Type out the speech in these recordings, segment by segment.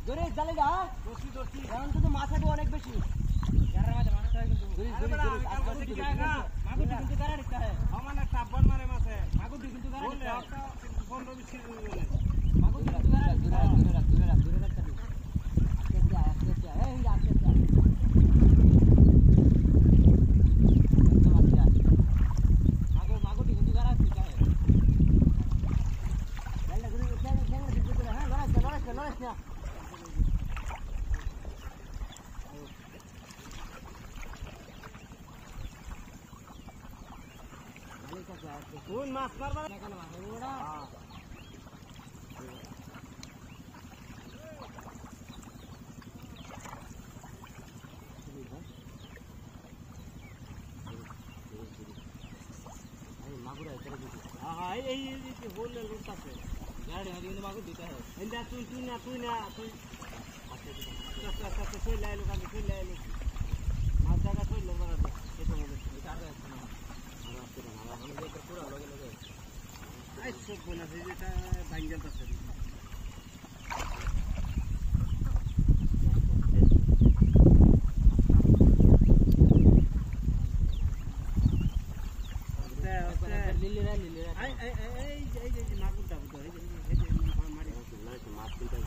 ধরে জালে না দর্শি এখন তো মাছাটা অনেক বেশি যারা মাছ কিন্তু মাগুর কিন্তু গাড়া দিতে হয় আমানে টাপন মারে মাছে মাগুর কিন্তু গাড়া দিতে হয় 15 20 কেজি বলে মাগুর কিন্তু গাড়া দূরে রাখ আস্তে এই আস্তে মাগুর কিন্তু গাড়া দিতে হয় জালে গুলো কিন্তু করে হ্যাঁ লড়াইছ না কোন মাছ মারবা না কেন মাছ ওড়া এই মাগুরা এত কিছু হ্যাঁ এই হোল রুট আছে গাড়ি হাতে কিন্তু মাগুর দিতে হয় এন্ডা তুই আচ্ছা তুই লাইলো মাছ জায়গা তুই লড়বা না এটা মনে এটা আগে আছে না আই সব বলা যে এটা ভাঙ্গল আছে লিলিরা এই মাগুরটা বুঝো এই মারি মাছ কিনতে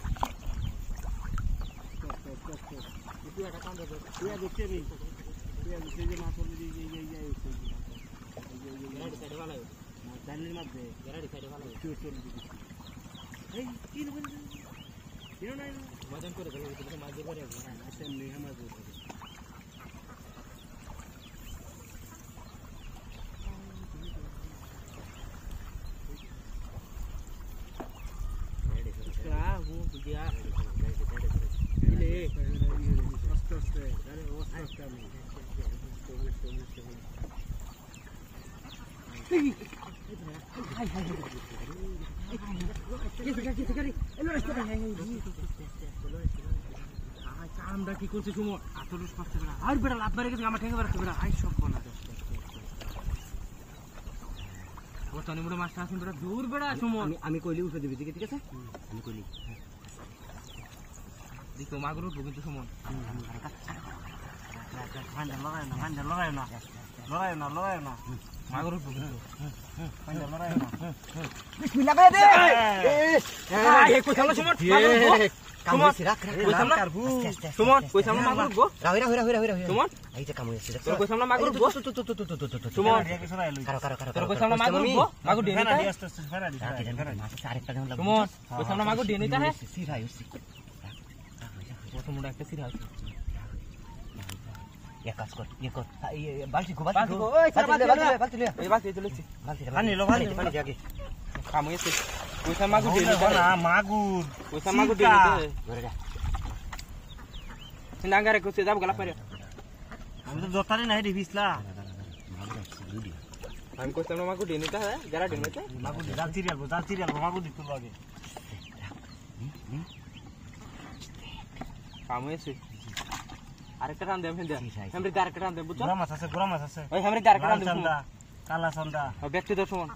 তুই একটা কাম দে তুই দেখতে নি তুই যে মাছ বলি এই গেরাড়ি সাইডে ভালো জানির মধ্যে গেরাড়ি সাইডে ভালো তুই চল দিবি এই কি বলছিস কিনো না মদন করে গেল তুমি মাছ দিয়ে করে না আচ্ছা নেই মাছ দিয়ে वो दिया ले আস্তে আরে ও আস্তে আমি আমরা কি করছি সুমো আতলুস পাচ্ছে না আর বেড়া লাভ মারে গেছে আমার ঠেকে রাখতে বেড়া আই সব বনা ও তনি বড় মাছটা আসেন বেড়া দূর বেড়া সুমো আমি কইলি উঠে দিবি ঠিক আছে আমি কইলি দেখো মাগুর উঠবো কিন্তু সুমো লড়াই না মাগুর উঠবো কিন্তু লড়াই না বিসমিল্লাহ করে দে এই কই সামনে সুমন সুমন কই সামনে সুমন কই সামনে মাগুর উঠবো রাউরা সুমন এই যে কাম হইছে তোর কই সামনে মাগুর উঠবো সুমন তোর কই সামনে মাগুর উঠবো মাগুর দিয়ে না আরেকটা গান লাগবে সুমন কই সামনে মাগুর দিয়ে নিতে হ্যাঁ সিরা হইছে কত মোটা একটা সিরা হইছে এক কাজ কর বালতি ওই বালতি লে এই বালতি তুলেছি বালতি পানি আগে কাম হইছে কই সামনে মাগুর দিয়ে নিতে না মাগুর কই সামনে মাগুর দিয়ে নিতে ধরে যা সিনাঙ্গারে কইছে যাব গলা পারে আমি তো দোতারে নাই দিবিসলা আমি কই সামনে মাগুর দিয়ে নিতে হ্যাঁ যারা দিয়ে নিতে মাগুর জাল চিরিয়াল মাগুর দিতে লাগে কাম হইছে আরেকটা টান দে হেমরে আরেকটা টান দে বুঝছো গোরা মাছ আছে ওই হেমরে আরেকটা টান দে কালা সন্ধ্যা ব্যক্তি দর্শন